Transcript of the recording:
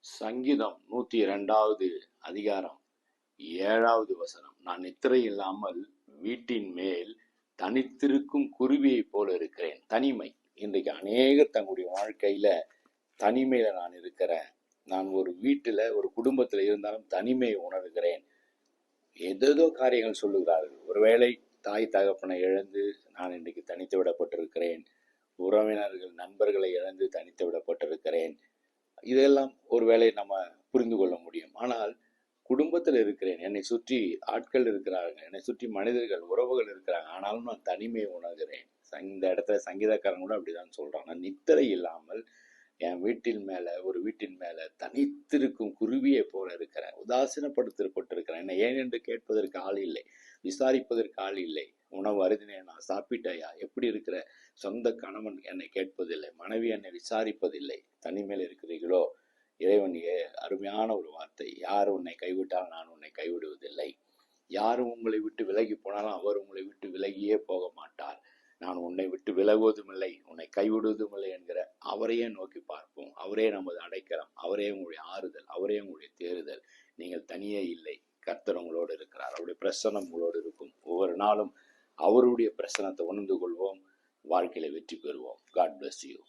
சங்கீதம் 102வது அதிகாரம் 7வது வசனம். நான் நித்திரை இல்லாமல் வீட்டின் மேல் தனித்திருக்கும் குருவியைப் போல இருக்கிறேன். தனிமை. இன்றைக்கு அநேகர் தங்களுடைய வாழ்க்கையில தனிமையில நான் இருக்கிறேன். நான் ஒரு வீட்டுல ஒரு குடும்பத்துல இருந்தாலும் தனிமையை உணர்கிறேன். ஏதேதோ காரியங்கள் சொல்லுகிறார்கள். ஒருவேளை தாய் தகப்பனை இழந்து நான் இன்றைக்கு தனித்து விடப்பட்டிருக்கிறேன். உறவினர்கள் நண்பர்களை இழந்து தனித்து விடப்பட்டிருக்கிறேன். இதெல்லாம் ஒருவேளை நம்ம புரிந்து கொள்ள முடியும். ஆனால் குடும்பத்தில் இருக்கிறேன், என்னை சுற்றி ஆட்கள் இருக்கிறாங்க, என்னை சுற்றி மனிதர்கள் உறவுகள் இருக்கிறாங்க, ஆனாலும் நான் தனிமையை உணர்கிறேன். இந்த இடத்துல சங்கீதக்காரன் கூட அப்படிதான் சொல்றான். நான் நித்திரை இல்லாமல் என் வீட்டின் மேல தனித்திருக்கும் குருவியை போல இருக்கிறேன். உதாசீனப்படுத்தப்பட்டிருக்கிறேன். என்னை ஏன் என்று கேட்பதற்கு ஆள் இல்லை, விசாரிப்பதற்கு ஆள் இல்லை. உணவு அருந்தினேனா, சாப்பிட்டாயா, எப்படி இருக்கிற? சொந்த கணவன் என்னை கேட்பதில்லை, மனைவி என்னை விசாரிப்பதில்லை. தனிமையில் இருக்கிறீர்களோ? இறைவன் அருமையான ஒரு வார்த்தை. யார் உன்னை கைவிட்டால் நான் உன்னை கைவிடுவதில்லை. யாரும் உங்களை விட்டு விலகி போனாலும் அவர் உங்களை விட்டு விலகியே போக மாட்டார். நான் உன்னை விட்டு விலகுவதும் இல்லை, உன்னை கைவிடுவதும் இல்லை என்கிற அவரையே நோக்கி பார்ப்போம். அவரே நமது அடைக்கலம், அவரே உங்களுடைய ஆறுதல், அவரே உங்களுடைய தேறுதல். நீங்கள் தனியே இல்லை, கர்த்தர் உங்களோடு இருக்கிறார். அவருடைய பிரசன்னம் உங்களோடு இருக்கும். ஒவ்வொரு நாளும் அவருடைய பிரசனத்தை உணர்ந்து கொள்வோம். வாழ்க்கையில வெற்றி பெறுவோம். God bless you.